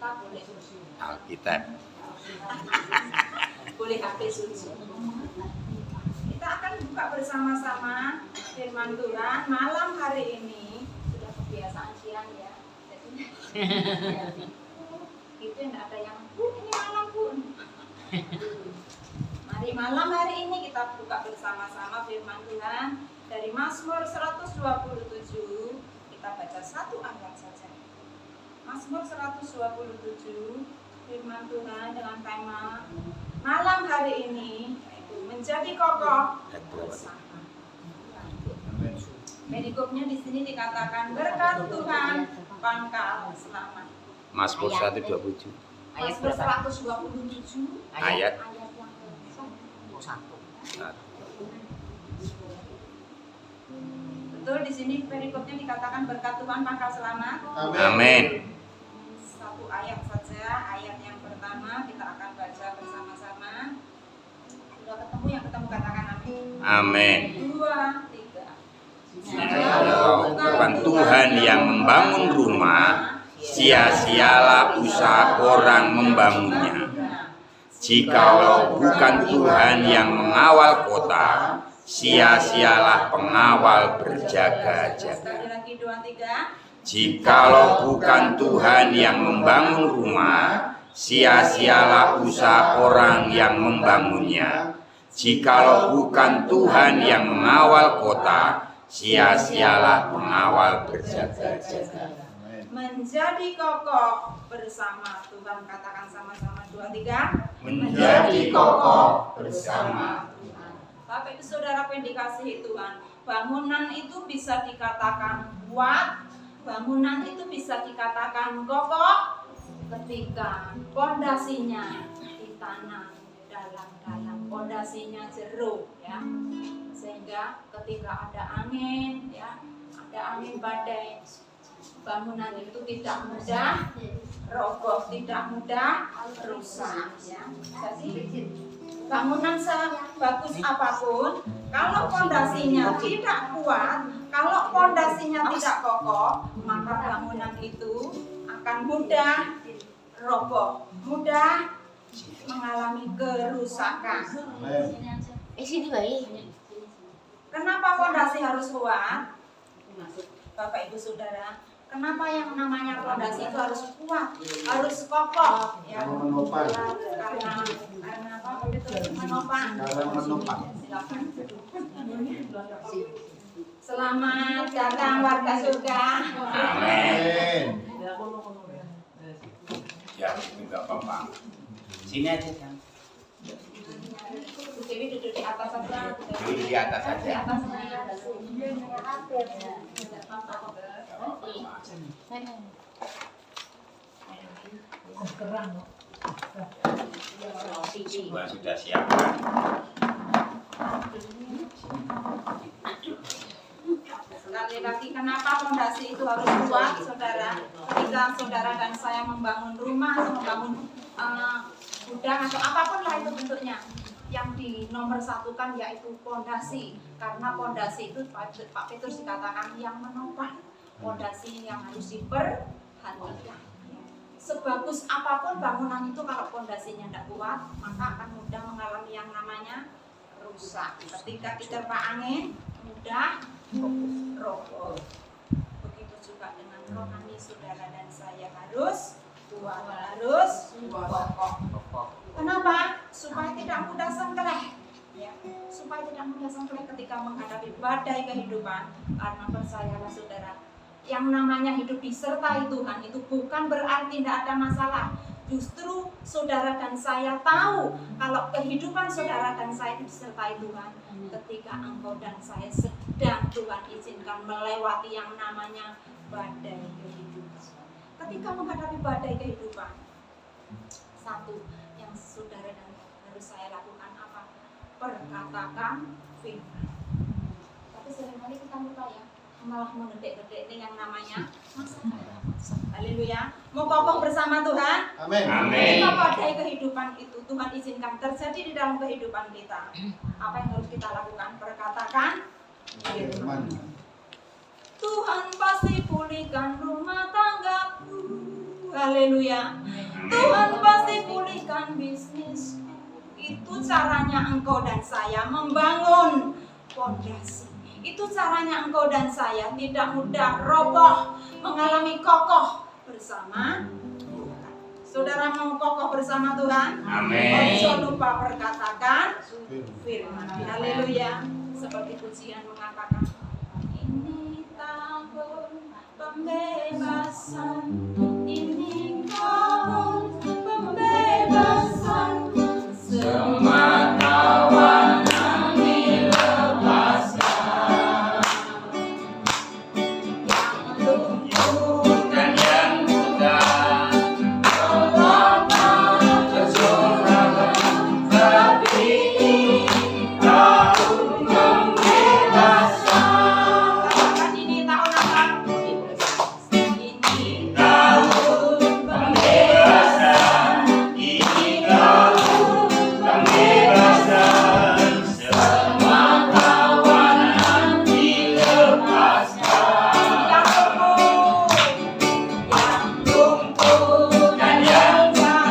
kita boleh Alkitab. boleh HP suci. Kita akan buka bersama-sama firman Tuhan malam hari ini. Sudah kebiasaan siang ya. Jadi itu tidak ada yang ini malam pun. Mari malam hari ini kita buka bersama-sama firman Tuhan dari Mazmur 127. Kita baca satu ayat saja. Mazmur 127 firman Tuhan dengan tema malam hari ini yaitu menjadi kokoh bersama. Perikopnya di sini dikatakan berkat Tuhan pangkal selamat. Mazmur 127. Mazmur 127 Ayat yang ke-1. Betul, di sini perikopnya dikatakan berkat Tuhan pangkal selamat. Amin. Satu ayat saja, ayat yang pertama kita akan baca bersama-sama. Sudah ketemu yang ketemu katakan amin. Amin. 2, 3. Kalau bukan Tuhan yang membangun rumah, sia-sialah usaha orang membangunnya. Jikalau bukan Tuhan yang mengawal kota, sia-sialah pengawal berjaga-jaga. Sekali lagi 2, 3. Jikalau bukan Tuhan yang membangun rumah, sia-sialah usaha orang yang membangunnya. Jikalau bukan Tuhan yang mengawal kota, sia-sialah pengawal berjaga-jaga. Menjadi kokoh bersama Tuhan, katakan sama-sama 2, 3. Menjadi kokoh bersama Tuhan. Bapak Ibu Saudara yang dikasihi Tuhan, bangunan itu bisa dikatakan kuat, bangunan itu bisa dikatakan kokoh ketika pondasinya ditanam dalam pondasinya jeruk ya, sehingga ketika ada angin ya, ada angin badai, bangunan itu tidak mudah roboh, tidak mudah rusak ya. Jadi bangunan sebagus apapun, kalau pondasinya tidak kuat, kalau pondasinya tidak kokoh, maka bangunan itu akan mudah roboh, mudah mengalami kerusakan. Sini baik. Kenapa pondasi harus kuat? Bapak Ibu Saudara, kenapa yang namanya pondasi itu harus kuat, harus kokoh ya? Karena apa? Menopang. Silakan. Selamat datang warga surga. Amin. Ya, enggak apa-apa. Sini aja kan. Bu Dewi duduk di atas saja. Duduk di atas saja. Di atas saja. Semua sudah siap. Sekali lagi, kenapa fondasi itu harus kuat, saudara? Ketika saudara dan saya membangun rumah, membangun gudang atau apapun lah itu bentuknya, yang dinomorsatukan yaitu fondasi. Karena fondasi itu Pak Petrus dikatakan yang menopang, fondasi yang harus diperhatikan. Sebagus apapun bangunan itu, kalau fondasinya tidak kuat, maka akan mudah mengalami yang namanya rusak. Ketika diterpa angin, mudah roboh. Begitu juga dengan rohani saudara dan saya harus kuat, harus kokoh. Kenapa? Supaya tidak mudah sengkleh. Ya, supaya tidak mudah sengkleh ketika menghadapi badai kehidupan. Karena percayalah saudara, yang namanya hidup disertai Tuhan itu bukan berarti tidak ada masalah. Justru saudara dan saya tahu kalau kehidupan saudara dan saya disertai Tuhan ketika engkau dan saya sedang Tuhan izinkan melewati yang namanya badai kehidupan. Ketika menghadapi badai kehidupan, satu yang saudara dan harus saya lakukan apa? Perkatakan firman. Tapi seringkali kita lupa ya, malah mengedek-gedek ini yang namanya masalah. Haleluya. Mau kokoh bersama Tuhan. Amin. Amin. Ketika badai kehidupan itu Tuhan izinkan terjadi di dalam kehidupan kita, apa yang harus kita lakukan? Perkatakan firman. Tuhan pasti pulihkan rumah tanggaku. Haleluya. Tuhan pasti pulihkan bisnis. Itu caranya engkau dan saya membangun fondasi. Itu caranya engkau dan saya tidak mudah roboh, mengalami kokoh bersama Tuhan. Saudara mau kokoh bersama Tuhan? Amin. Jangan lupa perkatakan firman. Haleluya. Seperti pujian mengatakan, ini tahun pembebasan, ini tahun pembebasan, semua tawanan dilepaskan, yang lumpuh Dan yang buta terlempar kesorangan, tapi tahun pembebasan. katakan ini tahun apa? Ini Tahun pembebasan, ini tahun pembebasan, semua tawanan dilepaskan. yang lumpuh Dan yang buta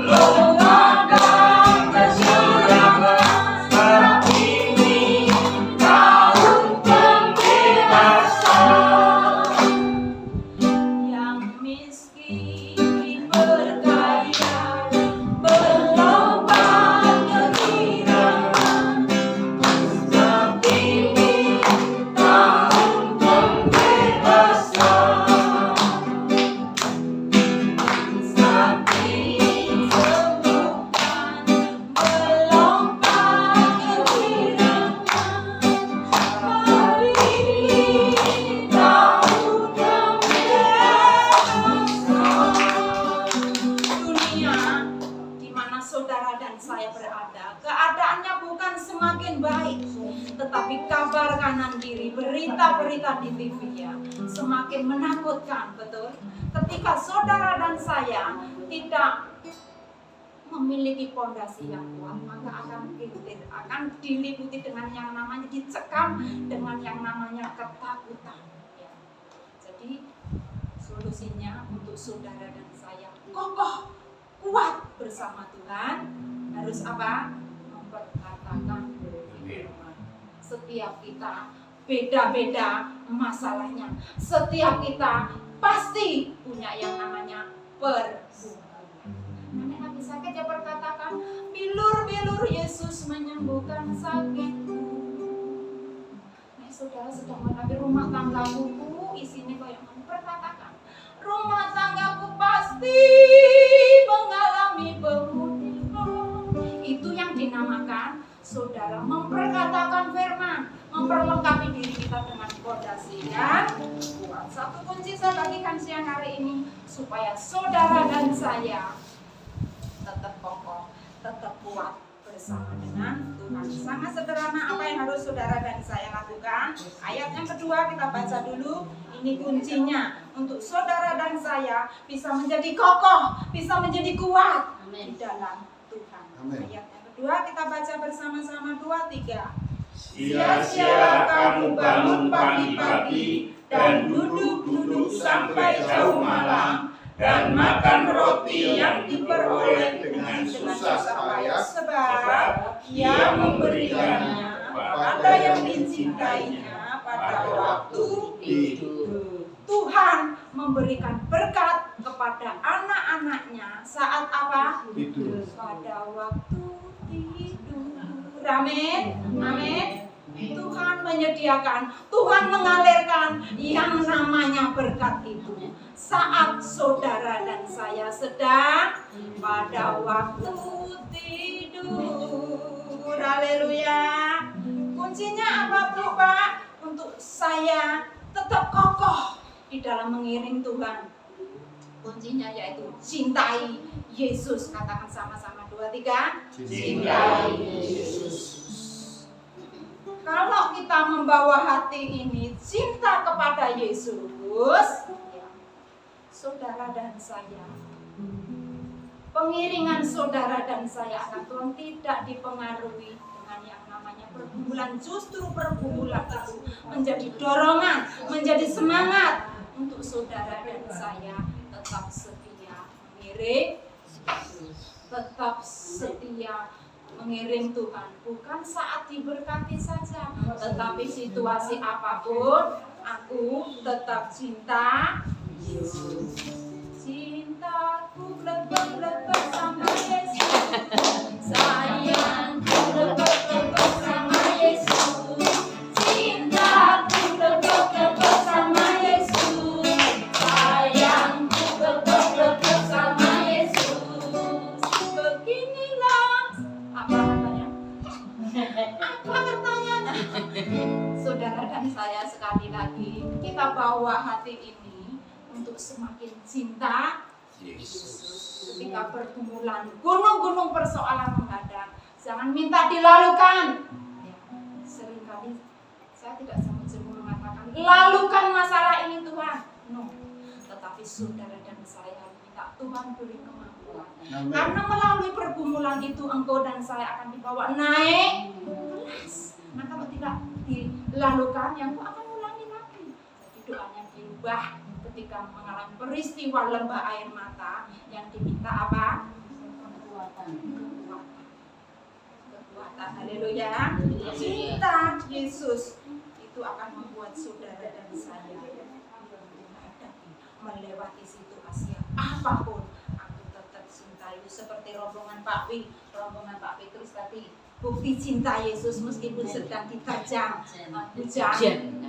lombakan kesurangan, tapi ini tahun pembebasan. yang miskin berkaya, berlomba kegirangan, Tapi ini tahun pembebasan. sakit sembuhkan, berlomba kegirangan, hari ini tahun pembebasan. Dunia di mana saudara dan saya berada, keadaannya bukan semakin baik, tetapi kabar kanan kiri, berita-berita di TV ya, semakin menakutkan, betul? Ketika saudara dan saya tidak memiliki fondasi yang kuat, maka akan diliputi dengan yang namanya dicekam dengan yang namanya ketakutan. Ya. Jadi solusinya untuk saudara dan saya kokoh, kuat bersama Tuhan harus apa? Memperkatakan firman. Setiap kita beda-beda masalahnya. Setiap kita pasti punya yang namanya pergumulan. Nenek lagi sakit ya perkatakan, bilur-bilur Yesus menyembuhkan sakitku. Nek saudara sedang menghadapi rumah tanggaku, isinya kayak mana? Perkatakan, rumah tanggaku pasti mengalami pemulihan. Itu yang dinamakan saudara memperkatakan firman, memperlengkapi diri kita dengan fondasi yang kuat. Satu kunci saya bagikan siang hari ini supaya saudara dan saya tetap kokoh, tetap kuat bersama dengan Tuhan. Sangat sederhana apa yang harus saudara dan saya lakukan. Ayat yang kedua kita baca dulu. Ini kuncinya untuk saudara dan saya bisa menjadi kokoh, bisa menjadi kuat di dalam Tuhan. Ayat yang kedua kita baca bersama-sama 2, 3. Sia-sia kamu bangun pagi-pagi dan duduk-duduk sampai jauh malam, dan makan roti yang diperoleh dengan susah payah, sebab Ia memberikannya pada yang dicintainya pada waktu tidur. Tuhan memberikan berkat kepada anak-anaknya saat apa? Tidur. Pada waktu tidur. Amin. Amin. Tuhan menyediakan, Tuhan mengalirkan yang namanya berkat itu saat saudara dan saya sedang pada waktu tidur. Haleluya. Kuncinya apa tuh Pak? Untuk saya tetap kokoh di dalam mengiring Tuhan. Kuncinya yaitu cintai Yesus. Katakan sama-sama 2, 3. Cintai Yesus. Kalau kita membawa hati ini cinta kepada Yesus, ya, saudara dan saya, pengiringan saudara dan saya akan Tuhan tidak dipengaruhi dengan yang namanya pergumulan. Justru pergumulan itu menjadi dorongan, menjadi semangat untuk saudara dan saya tetap setia mengiring, tetap setia mengiring Tuhan, bukan saat diberkati saja, tetapi situasi apapun aku tetap cinta Yesus. Cintaku lebek-lebek sama Yesus, sayangku lebek-lebek sama Yesus, cintaku lebek-lebek sama Yesus, sayangku lebek-lebek sama Yesus. Beginilah apa katanya? Apa katanya? Saudara dan saya sekali lagi kita bawa hati ini untuk semakin cinta Yesus. Ketika pergumulan gunung-gunung persoalan menghadang, jangan minta dilalukan. Ya, seringkali saya tidak semu-semu mengatakan lalukan masalah ini Tuhan. No, tetapi saudara dan saya minta Tuhan beri kemampuan. Karena melalui pergumulan itu engkau dan saya akan dibawa naik kelas. Nah kalau tidak dilalukan, yang engkau akan ulangi lagi. Jadi doanya diubah. Ketika mengalami peristiwa lembah air mata, yang diminta apa? Kekuatan. Haleluya. Cinta Yesus itu akan membuat saudara dan saya menghadapi, melewati situasi apapun. Aku tetap cinta Yesus, seperti rombongan Pak Petrus tadi. Bukti cinta Yesus meskipun sedang diterjang hujan.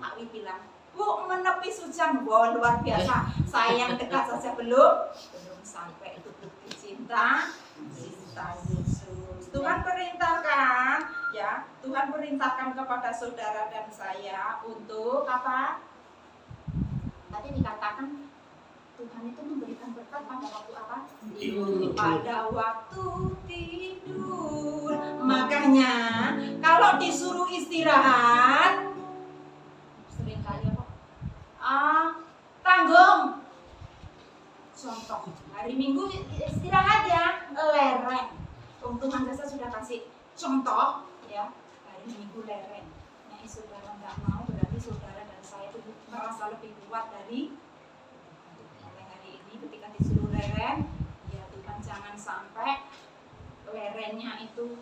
Pak Wi bilang, Bu, menepis hujan, wow, luar biasa. Saya yang dekat saja belum sampai. Itu bukti cinta Yesus. Tuhan perintahkan, ya, Tuhan perintahkan kepada saudara dan saya untuk apa? Tadi dikatakan Tuhan itu memberikan berkat pada waktu apa? Tidur. Pada waktu tidur. Makanya kalau disuruh istirahat, seringkali apa? Tanggung. Contoh, hari Minggu istirahat ya, lereng. Tuhan saya sudah kasih contoh ya, hari Minggu lereng. Nah, saudara nggak mau, berarti saudara dan saya itu merasa lebih kuat dari hari ini. Ketika disuruh lereng, ya Tuhan jangan sampai lerengnya itu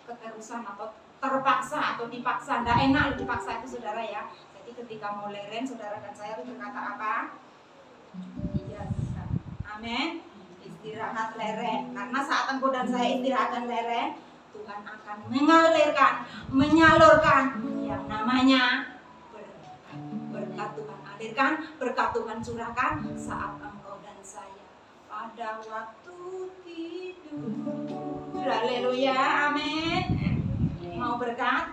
keterusan atau terpaksa atau dipaksa. Nggak enak dipaksa itu saudara ya. Jadi ketika mau lereng, saudara dan saya itu berkata apa? Iya bisa. Amin. Istirahat lereng. Karena saat engkau dan saya istirahat dan lereng, Tuhan akan mengalirkan, menyalurkan yang namanya berkat Tuhan alirkan, berkat Tuhan curahkan saat engkau dan saya pada waktu tidur. Haleluya, amin. Mau berkat?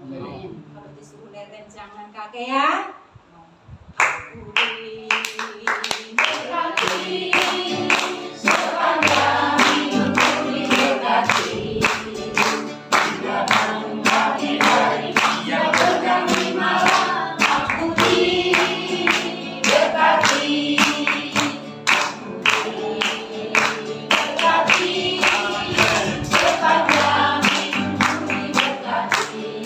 Amin. Kalau disuruh lereng jangan kakean. Aku diberkati sepanjang hidupku, diberkati siang pagi hari, siang berganti malam. Aku diberkati, sepanjang hidupku, diberkati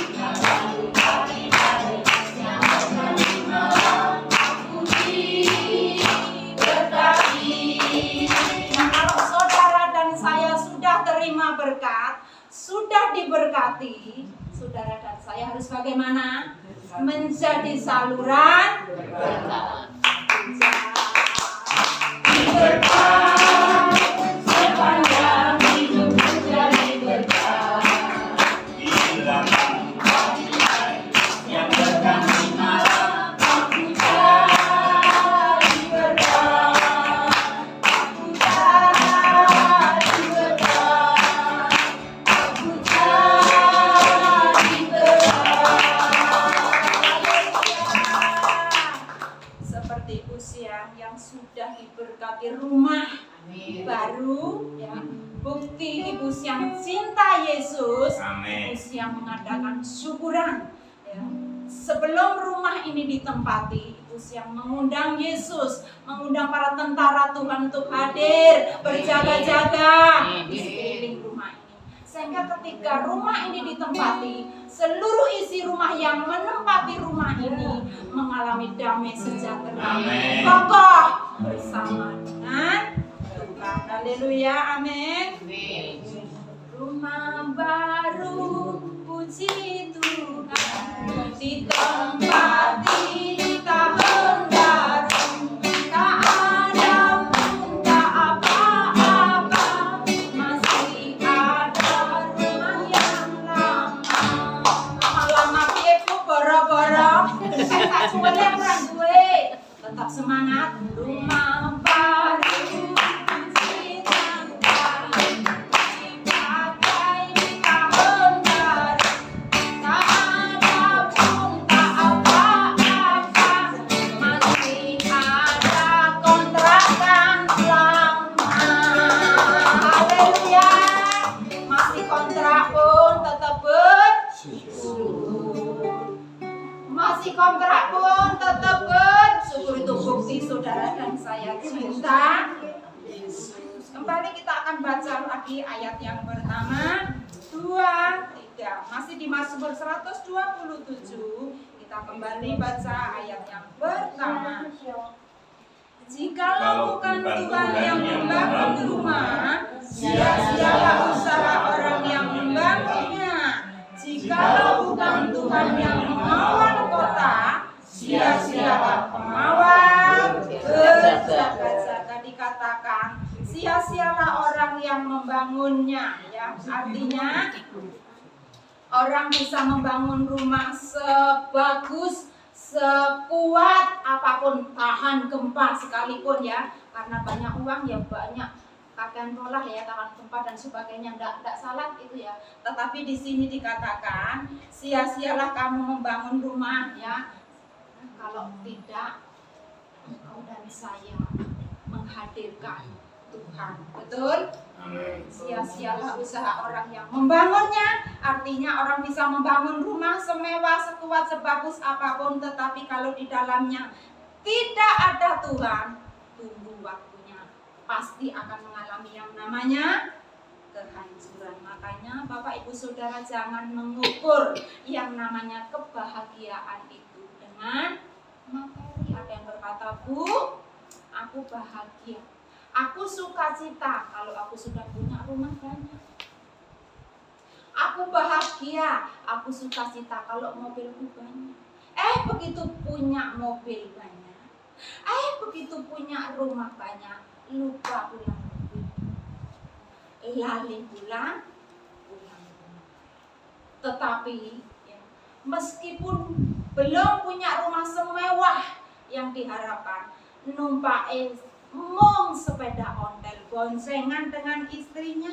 siang pagi hari, siang berganti malam. Aku diberkati. Nah, kalau saudara dan saya sudah terima berkat, sudah diberkati, saudara dan saya harus bagaimana? Menjadi saluran berkat. Berkat sepanjang hidup menjadi berkat. Yang berganti malam, aku jadi berkat. Aku jadi berkat. Aku jadi berkat. Seperti usia yang sudah diberkati rumah baru, ya, bukti ibu yang cinta Yesus. Amin. Ibu yang mengadakan syukuran, ya. Sebelum rumah ini ditempati, ibu yang mengundang Yesus, mengundang para tentara Tuhan untuk hadir berjaga-jaga di sekeliling rumah ini. Sehingga ketika rumah ini ditempati, seluruh isi rumah yang menempati rumah ini mengalami mengalami damai sejahtera. Amin. Kokoh bersama dengan Tuhan. Haleluya, amin. Rumah baru, puji Tuhan, di tempat ini tak baru, tak ada pun tak apa-apa, masih ada rumah yang lama. Lama piye Bu boro-boro, tak suwene ora duwe, tetap semangat. Rumah baru, puji Tuhan. Masih kontrak pun tetap bersyukur. Itu bukti saudara dan saya cinta Yesus. Kembali kita akan baca lagi ayat yang pertama, 2, 3. Masih di Mazmur 127. Kita kembali baca ayat yang pertama. Jikalau bukan Tuhan yang membangun rumah, sia-sialah usaha orang yang membangunnya. Jikalau bukan Tuhan yang mengawal kota, sia-sialah pengawal berjaga-jaga. Dikatakan sia-sialah orang yang membangunnya, ya. Artinya orang bisa membangun rumah sebagus, sekuat apapun, tahan gempa sekalipun, ya. Karena banyak uang, ya banyak pakaian pola, ya, tahan gempa dan sebagainya. Tidak salah itu, ya. Tetapi di sini dikatakan sia-sialah kamu membangun rumah, ya, kalau tidak engkau dan saya menghadirkan Tuhan. Betul? Sia-sialah usaha orang yang membangunnya. Artinya orang bisa membangun rumah semewah, sekuat, sebagus apapun, tetapi kalau di dalamnya tidak ada Tuhan, tunggu waktunya pasti akan mengalami yang namanya kehancuran. Makanya Bapak Ibu Saudara jangan mengukur yang namanya kebahagiaan itu dengan materi. Ada yang berkata, Bu, aku bahagia, aku sukacita kalau aku sudah punya rumah banyak. Aku bahagia, aku sukacita kalau mobilku banyak. Begitu punya mobil banyak, begitu punya rumah banyak, lupa pulang mobil, lali pulang. Tetapi ya, meskipun belum punya rumah semewah yang diharapkan, numpak mong sepeda ontel boncengan dengan istrinya,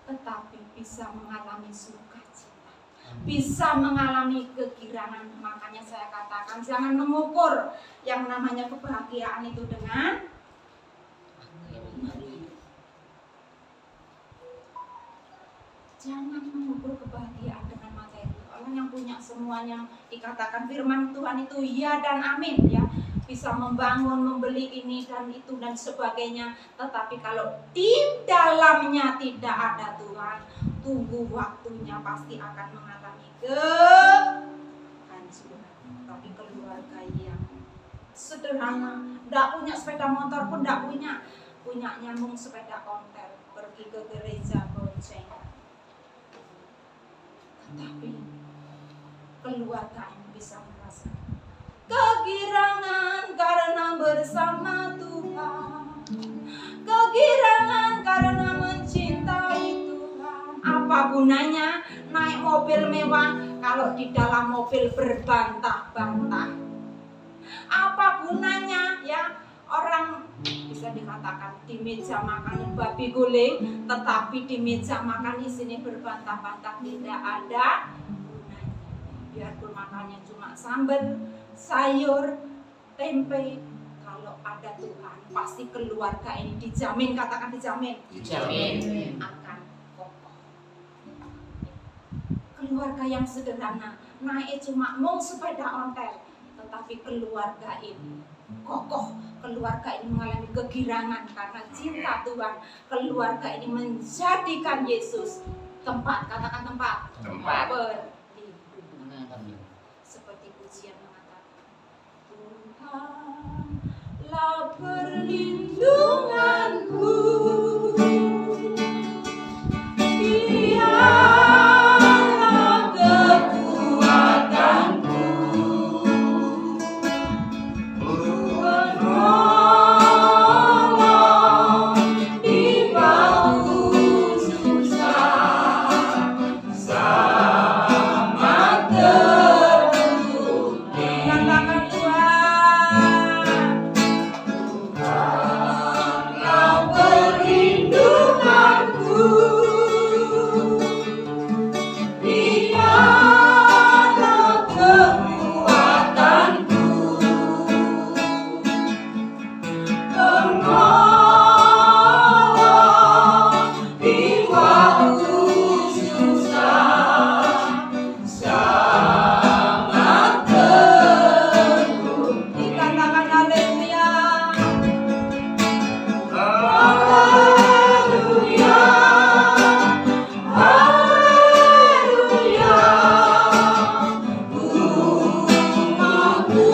tetapi bisa mengalami sukacita, bisa mengalami kegirangan. Makanya saya katakan jangan mengukur yang namanya kebahagiaan itu dengan jangan mengukur kebahagiaan dengan materi. Orang yang punya semuanya, dikatakan firman Tuhan itu ya dan amin, ya, bisa membangun, membeli ini dan itu dan sebagainya. Tetapi kalau di dalamnya tidak ada Tuhan, tunggu waktunya pasti akan mengalami kehancuran. Tapi keluarga yang sederhana, tidak punya sepeda motor pun tidak punya, nyambung sepeda ontel, pergi ke gereja bonceng. Tetapi keluarga ini bisa merasakan kegirangan karena bersama Tuhan, kegirangan karena mencintai Tuhan. Apa gunanya naik mobil mewah kalau di dalam mobil berbantah-bantah? Apa gunanya, ya, orang bisa dikatakan di meja makan babi guling, tetapi di meja makan di sini berbantah-bantah, tidak ada gunanya. Biarpun makannya cuma sambal, sayur, tempe, kalau ada Tuhan pasti keluarga ini dijamin, katakan dijamin, akan kokoh. Keluarga yang sederhana, naik cuma mau sepeda ontel, tetapi keluarga ini kokoh, keluarga ini mengalami kegirangan karena cinta Tuhan. Keluarga ini menjadikan Yesus tempat, katakan tempat, berlindung. Seperti pujian mengatakan, Tuhanlah perlindunganku, Dialah kekuatanku, penolong di waktu susah, sama terlindung. Katakan Tuhanlah perlindunganku, Dialah kekuatanku, penolong di waktu susah, sangat teguh. Dikatakan haleluya, haleluya, haleluya. Umatku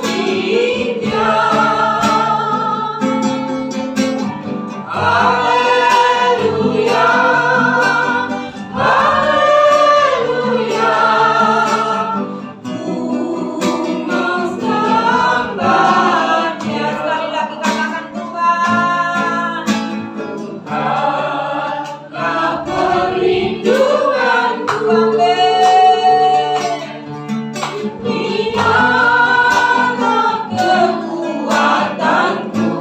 setia, haleluya, haleluya. Umat sembahnya. Sekali lagi katakan Tuhanlah perlindunganku, amin. Dialah kekuatanku,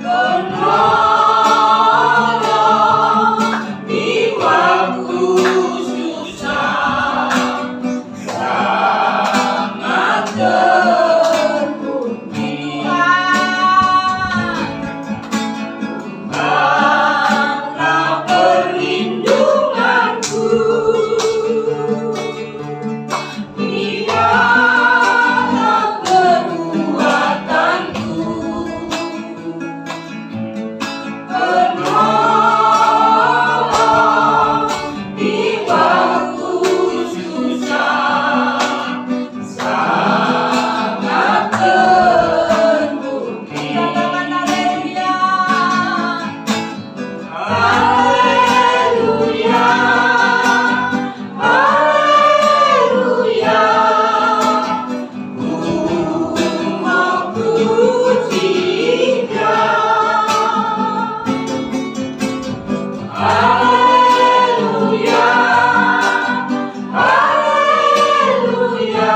penolong di waktu susah, sangat teguh. Tuhanlah perlindunganku, Dialah kekuatanku, penolong di waktu susah, sangat teguh. Katakan haleluya, haleluya, haleluya. Umatku setia, haleluya, haleluya.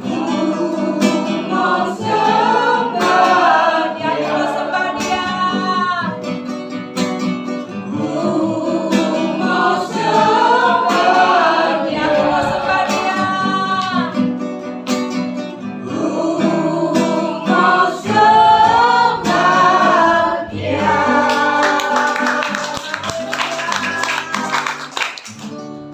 Umat sembah Dia, umat sembah Dia. Umat sembah Dia, umat sembah Dia. Umat sembah Dia.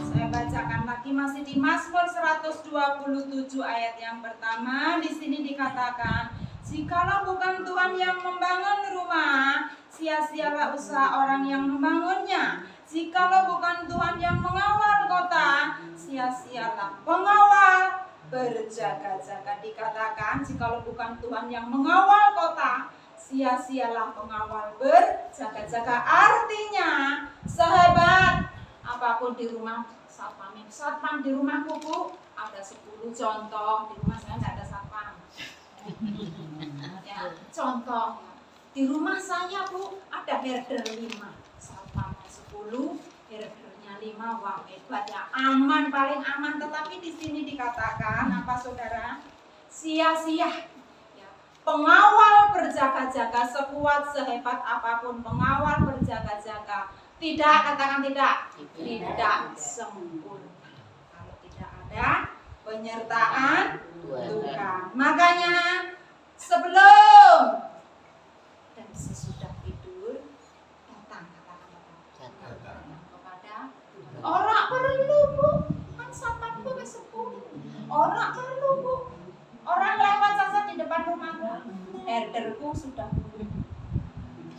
Saya bacakan lagi, masih di Mazmur 127 ayat yang pertama. Di sini dikatakan, jikalau bukan Tuhan yang membangun rumah, sia-sialah usaha orang yang membangunnya. Jikalau bukan Tuhan yang mengawal kota, sia-sialah pengawal berjaga-jaga. Dikatakan, jikalau bukan Tuhan yang mengawal kota, sia-sialah pengawal berjaga-jaga. Artinya, sehebat apapun di rumah satpam. Satpam di rumahku, Bu, ada 10 contoh. Di rumah saya nggak ada satpam. Ya, contoh. Di rumah saya, Bu, ada herder 5. Satpamnya 10, herdernya 5. Wah, hebat ya. Aman, paling aman. Tetapi di sini dikatakan apa, Saudara? Sia-sia. Ya. Pengawal berjaga-jaga, sekuat sehebat apapun pengawal berjaga-jaga, tidak, katakan tidak, tidak sempurna kalau tidak ada penyertaan Tuhan. Makanya sebelum dan sesudah tidur datang, katakan kepada orang perlu, Bu, kan satpamku ke 10. Orang perlu, Bu, orang lewat saja di depan rumahku, herderku sudah dulu.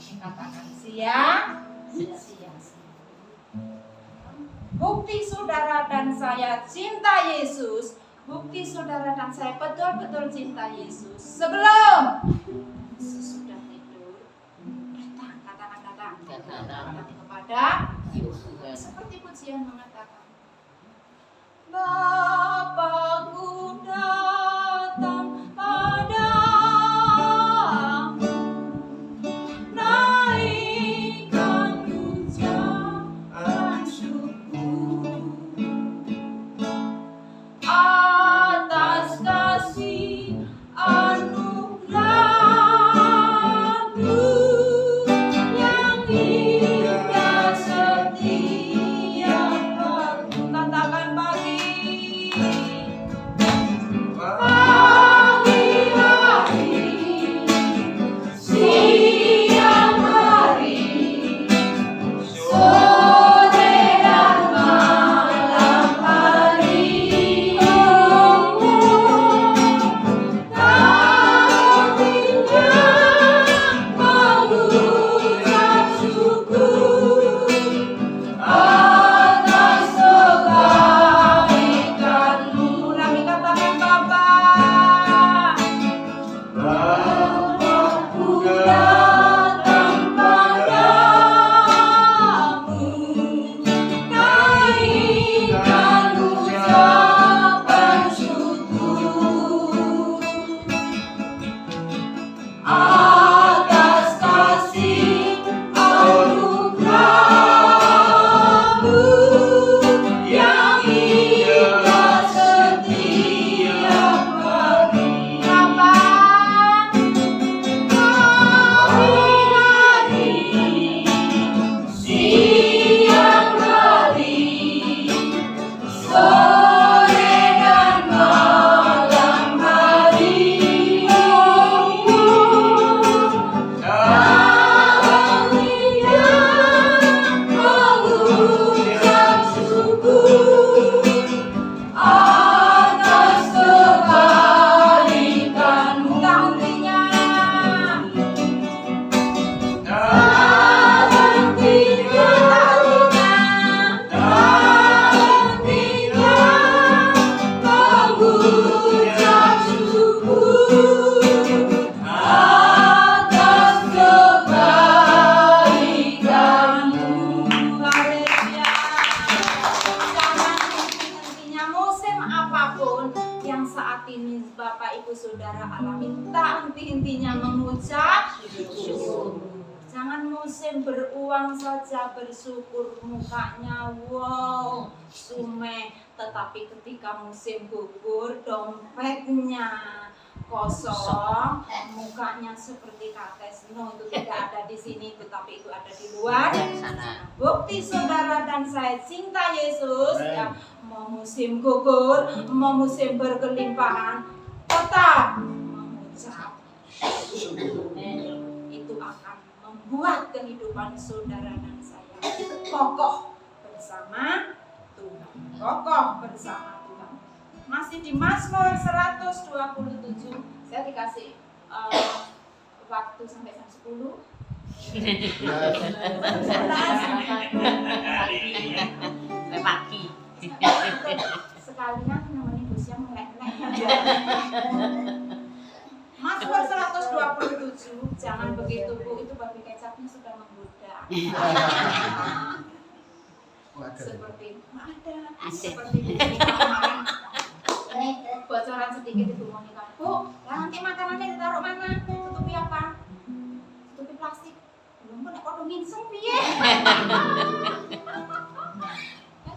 Katakan sia. bukti saudara dan saya cinta Yesus, bukti saudara dan saya betul-betul cinta Yesus. Sebelum sesudah tidur, datang kepada seperti pujian mengatakan, Bapakku datang padamu, naikkan ucapan syukur atas kasih anugerah-Mu yang hingga setiap waktu. Katakan pagi hari, siang hari, sore dan malam hari. Mengucap syukur atas kebaikan-Mu. Kami katakan Bapa, Bapakku datang padamu, naikkan ucapan syukur atas kasih anugerah-Mu yang hingga setiap hari. Pagi hari, siang hari, sore dan malam hari. Mengucap syukur atas kebaikan-Mu. Tak hentinya mengucap syukur atas kebaikan-Mu. Haleluya. Jangan henti-hentinya musim apapun yang saat ini Bapak Ibu Saudara alami, tak henti-hentinya mengucap syukur. Jangan musim beruang saja bersyukur mukanya wow sumeh, tetapi ketika musim gugur dompetnya kosong, mukanya seperti kates. No, itu tidak ada di sini, tetapi itu ada di luar sana. Bukti saudara dan saya cinta Yesus. Ya, mau musim gugur, mau musim berkelimpahan, tetap mengucap syukur. Itu akan membuat kehidupan saudara dan saya kokoh bersama Tuhan. Kokoh bersama Tuhan. Masih di Mazmur 127. Saya dikasih waktu sampai jam 10. Pagi. Sekalian nemenin Bu Siang melek-melek. Mazmur 127. Jangan begitu Bu, itu babi kecapnya sudah menggoda. Seperti kemarin bocoran sedikit Ibu Monika. Bu, nanti makanannya ditaruh mana? Tutupi apa? Tutupi plastik. Belum kok nek kodo nginseng piye?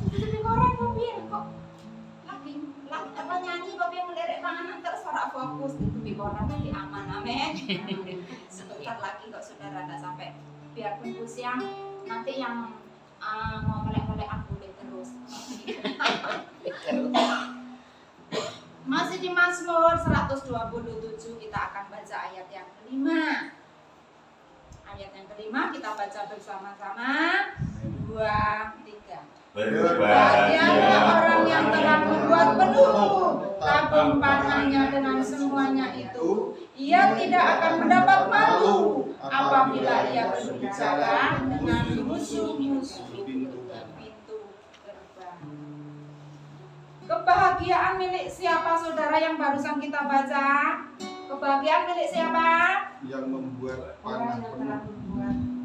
Tutupi koran kok piye kok? Lagi apa nyanyi kok piye melirik panganan terus ora fokus. Tutupi koran nanti aman amin. Sebentar lagi kok saudara enggak sampai. Biarpun Bu Siang nanti yang mau melek-melek aku terus. Masih di Mazmur 127 kita akan baca ayat yang kelima. Ayat yang kelima kita baca bersama-sama. 2, 3. Berbahagialah orang yang telah membuat penuh tabung pangannya dengan semuanya itu. Ia tidak akan mendapat malu apabila ia berbicara dengan musuh-musuh pintu Kebahagiaan milik siapa saudara yang barusan kita baca? Kebahagiaan milik siapa? Yang membuat panah penuh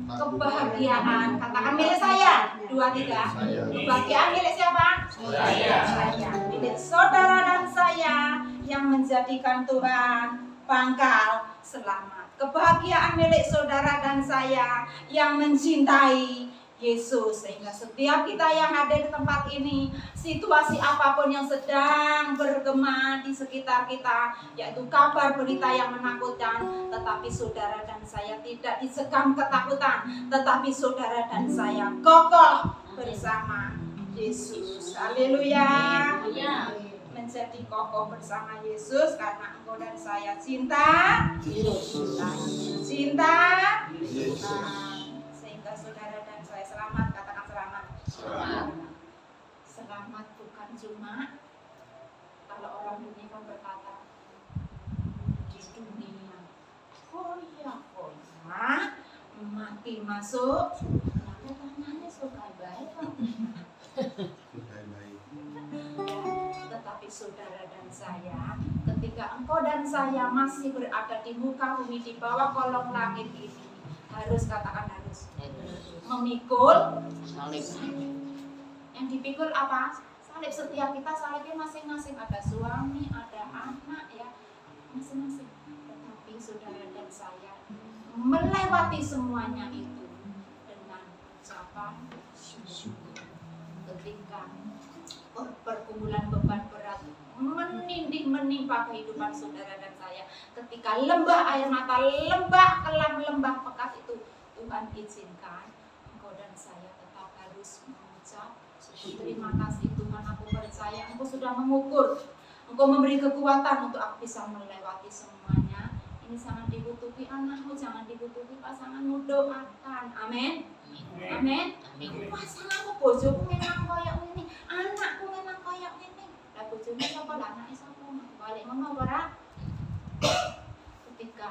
Kebahagiaan, katakan milik saya. 2, 3. saya. Kebahagiaan milik siapa? Saya. Milik saudara dan saya yang menjadikan Tuhan pangkal selamat. Kebahagiaan milik saudara dan saya yang mencintai Yesus, sehingga setiap kita yang ada di tempat ini, situasi apapun yang sedang bergema di sekitar kita, yaitu kabar berita yang menakutkan, tetapi saudara dan saya tidak disekam ketakutan, tetapi saudara dan saya kokoh bersama Yesus. Haleluya. Menjadi kokoh bersama Yesus karena engkau dan saya cinta Yesus. Sehingga saudara dan saya selamat, katakan selamat. Selamat bukan cuma kalau orang dunia kan berkata di dunia koya mati masuk katanya suka baik. Tetapi saudara dan saya, ketika engkau dan saya masih berada di muka bumi, di bawah kolong langit ini, harus memikul salib. Yang dipikul apa? Salib. Setiap kita salibnya masing-masing, ada suami, ada anak, ya masing-masing. Tetapi saudara dan saya melewati semuanya itu dengan ucapan syukur. Ketika pergumulan beban berat menimpa kehidupan saudara dan saya, ketika lembah air mata, lembah kelam, lembah pekat itu Tuhan izinkan, engkau dan saya tetap harus mengucap terima kasih Tuhan, aku percaya engkau sudah mengukur, engkau memberi kekuatan untuk aku bisa melewati semuanya. Ini sangat dibutuhi anakmu, jangan dibutuhi pasanganmu, doakan. Amin. Amin. Pasanganmu, bojoku memang koyok ini, anakku memang koyok ini. Lah bojomu sapa, lah anake sapa? Balik ngono ora? Ketika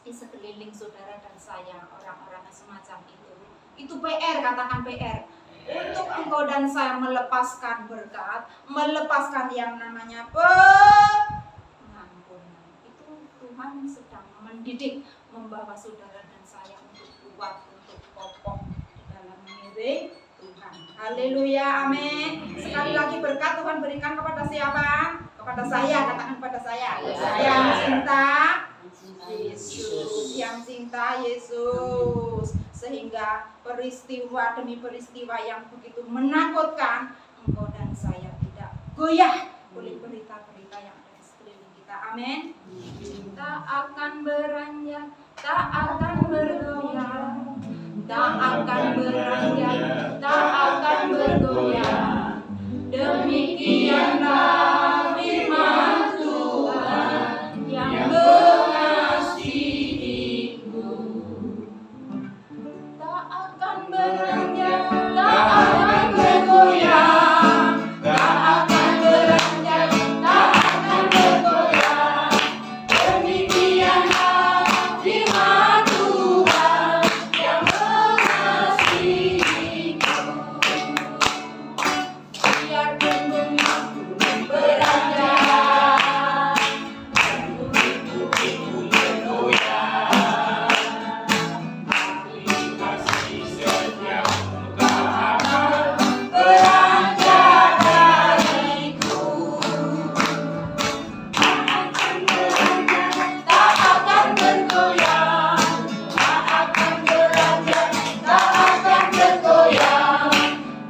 di sekeliling saudara dan saya orang-orang semacam itu PR, katakan PR. Untuk engkau dan saya melepaskan berkat, melepaskan yang namanya pengampunan. Itu Tuhan sedang mendidik, membawa saudara dan saya untuk kuat, untuk kokoh dalam mengiring Tuhan. Haleluya, amin. Sekali lagi berkat Tuhan berikan kepada siapa? Kepada saya, katakan kepada saya. Yang cinta Yesus, yang cinta Yesus, sehingga peristiwa demi peristiwa yang begitu menakutkan, engkau dan saya tidak goyah oleh berita-berita yang ada di sekeliling kita. Amin. Tak akan beranjak, tak akan bergoyah, tak akan beranjak, tak akan bergoyah. Demikianlah firman Tuhan yang mengasihiku. Tak akan beranjak, tak akan bergoyah, tak akan beranjak, tak akan bergoyah. Demikianlah firman Tuhan yang mengasihiku. Biarpun bumi beranjak, bumi bergoyah, tapi kasih setiamu tak akan beranjak dariku. Tak akan beranjak, tak akan bergoyah, tak akan beranjak, tak akan bergoyah.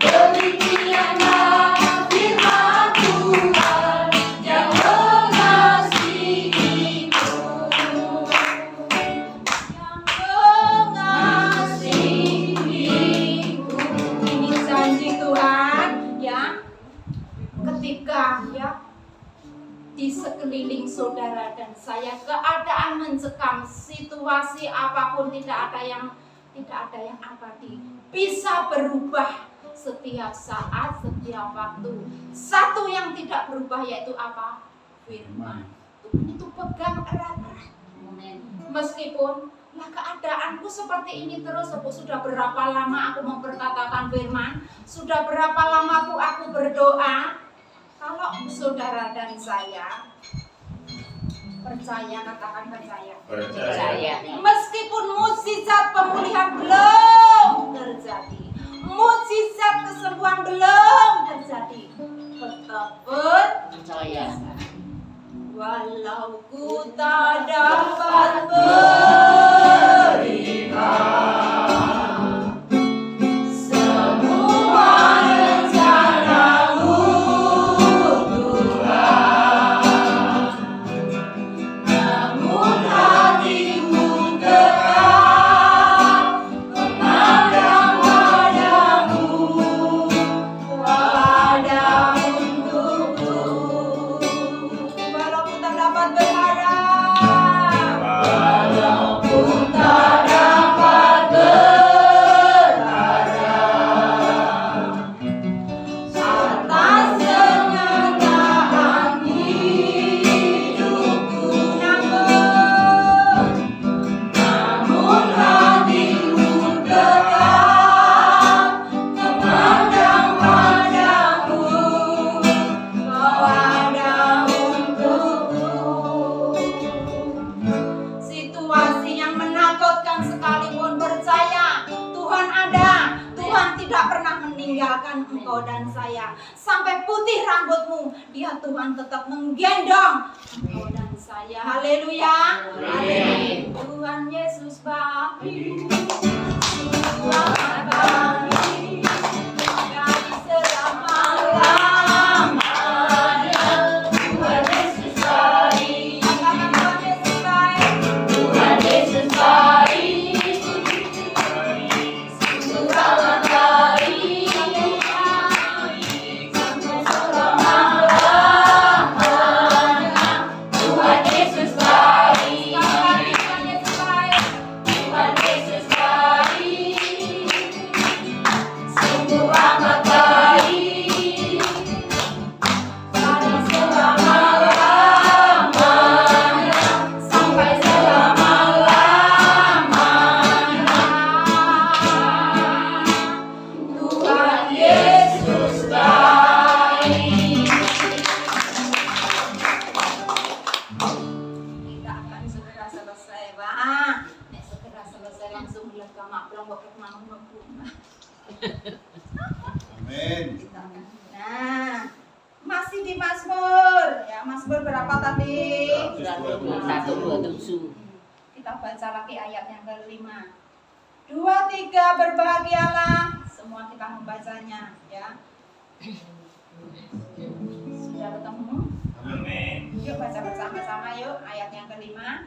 Demikianlah firman Tuhan yang mengasihiku, yang mengasihiku. Ini janji Tuhan, ya. Ketika ya di sekeliling saudara dan saya keadaan mencekam, situasi apapun tidak ada yang abadi, bisa berubah setiap saat, setiap waktu. Satu yang tidak berubah yaitu apa? Firman Tuhan itu pegang erat-erat. Meskipun lah keadaanku seperti ini terus, sudah berapa lama aku memperkatakan firman, sudah berapa lama aku berdoa. Kalau saudara dan saya percaya, katakan percaya. Percaya. Meskipun mukjizat pemulihan belum terjadi, mukjizat kesembuhan belum terjadi, tetap Percaya. walau ku tak dapat berikan semua rencana-Mu Tuhan, namun hatiku tetap memandang padamu, pada untukku. Walau ku tak dapat berharap, walaupun tak dapat berharap atas kenyataan hidupku, namun hatiku tetap memandang padamu, kau ada untukku. Situasi yang menakutkan sekalipun percaya Tuhan ada, Tuhan tidak pernah meninggalkan engkau dan saya. Sampai putih rambutmu, dia Tuhan tetap menggendong engkau dan saya. Haleluya. Amin. Tuhan Yesus baik, Tuhan baik, dari selama-lamanya. Tuhan Yesus baik, katakan Tuhan Yesus baik, Tuhan Yesus baik, sangat baik, sampai selama-lamanya. Tuhan Yesus baik, katakan Tuhan Yesus baik, Tuhan Yesus baik, sungguh amat baik, dari selama-lamanya sampai selama-lamanya. Tuhan Yesus baik. Kita akan segera selesai, Pak. Nek segera selesai langsung lihat ke makhluk buat mau Amin. Nah, masih di Mazmur. Ya, Mazmur berapa tadi? 127. Kita baca lagi ayat yang kelima. 2, 3 berbahagialah. Semua kita membacanya, ya. Sudah ketemu? Amin. Yuk baca bersama-sama yuk ayat yang kelima.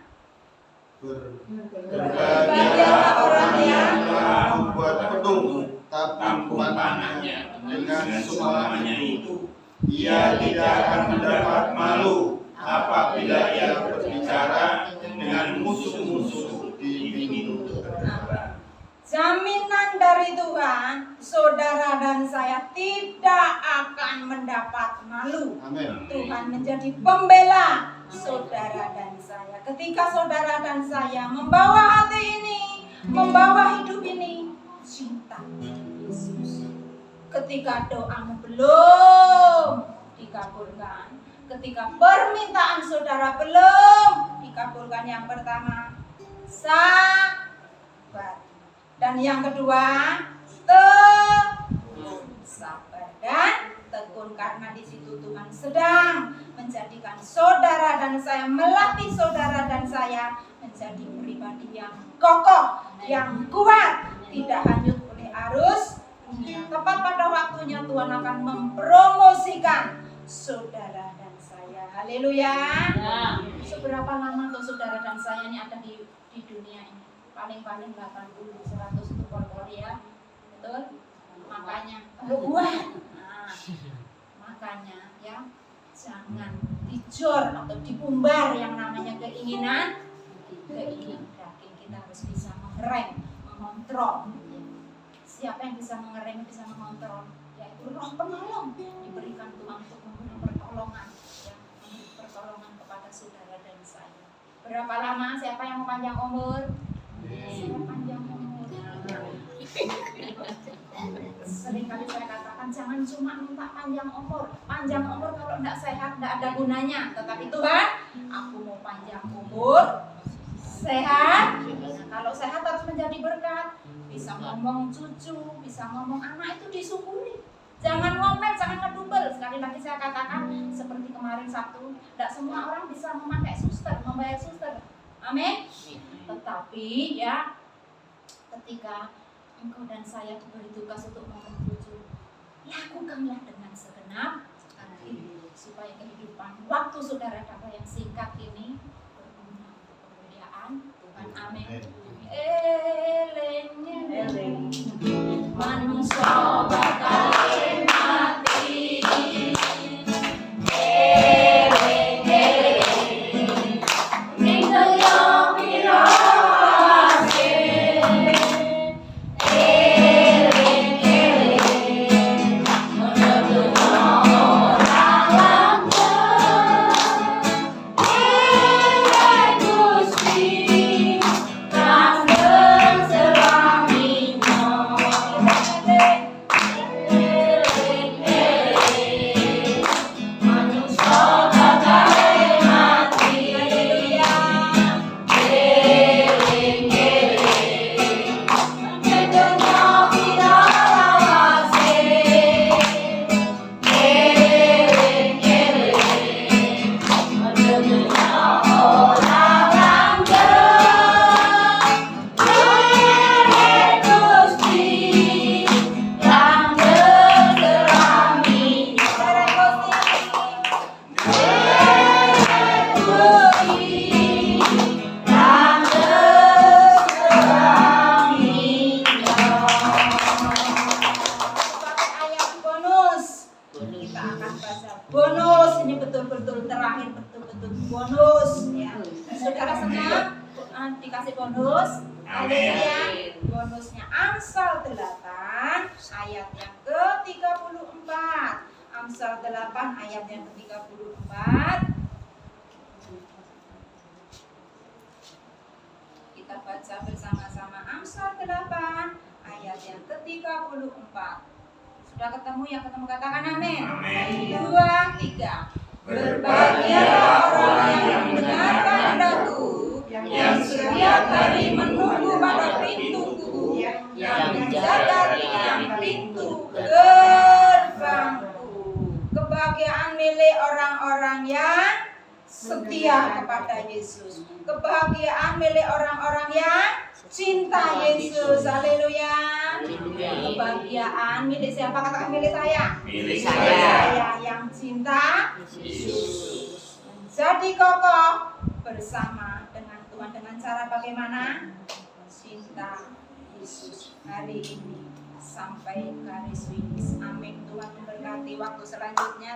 Berbahagialah orang yang telah membuat penuh Tampung tabung panahnya panahnya dengan semuanya itu. Ia tidak akan mendapat malu apabila ia berbicara dengan musuh-musuh di pintu gerbang. Jaminan dari Tuhan, saudara dan saya tidak akan mendapat malu. Amin. Tuhan menjadi pembela saudara dan saya. Ketika saudara dan saya membawa hati ini, membawa hidup ini, cinta Yesus. Ketika doamu belum dikabulkan, ketika permintaan saudara belum dikabulkan, yang pertama, sabar. Dan yang kedua, sabar dan tekun, karena di situ Tuhan sedang menjadikan saudara dan saya, melatih saudara dan saya menjadi pribadi yang kokoh, yang kuat, tidak hanyut oleh arus dunia. Tepat pada waktunya Tuhan akan mempromosikan saudara dan saya. Haleluya. Ya. Seberapa lama tuh saudara dan saya ini ada di dunia ini? Paling-paling 80, 100 itu pol-poli ya. Betul? Makanya makanya ya, jangan dijor atau dibumbar yang namanya keinginan daging. Kita harus bisa mengerem, mengontrol. Siapa yang bisa mengerem, bisa mengontrol? Yaitu Roh Penolong, diberikan Tuhan untuk memberi pertolongan, ya, memberi pertolongan kepada saudara dan saya. Berapa lama? Siapa yang mau panjang umur? Siapa panjang umur? Seringkali saya katakan jangan cuma minta panjang umur. Panjang umur kalau tidak sehat tidak ada gunanya. Tetapi Tuhan, aku mau panjang umur, sehat. Nah, kalau sehat harus menjadi berkat. Bisa ngomong cucu, bisa ngomong anak itu disyukuri. Jangan ngomel, jangan ngedumel. Sekali lagi saya katakan seperti kemarin Sabtu, tidak semua orang bisa memakai suster, membayar suster. Amin. Tetapi ya, ketika engkau dan saya diberi tugas untuk mempertuju, lakukanlah dengan segenap hati supaya kehidupan waktu saudara-saudara yang singkat ini berguna untuk kemuliaan Tuhan. Amin. Eling manusia bakal mati. Bonus ini betul-betul terakhir, betul-betul bonus ya. Saudara senang dikasih bonus? Haleluya. Bonusnya Amsal 8 ayat yang ke-34. Amsal 8 ayat yang ke-34. Kita baca bersama-sama Amsal 8 ayat yang ke-34. Sudah ketemu? Yang ketemu katakan amin. 2, 3. Berbahagialah orang yang mendengarkan daku, yang setiap hari menunggu pada pintuku, yang menjaga tiang pintu gerbangku. Kebahagiaan milik orang-orang yang setia kepada Yesus. Kebahagiaan milik orang-orang yang cinta Yesus. Haleluya. Kebahagiaan milik siapa? Katakan milik saya. Milik Saya yang cinta Yesus. menjadi kokoh bersama dengan Tuhan. Dengan cara bagaimana? Cinta Yesus hari ini sampai garis finish. Amin. Tuhan memberkati waktu selanjutnya.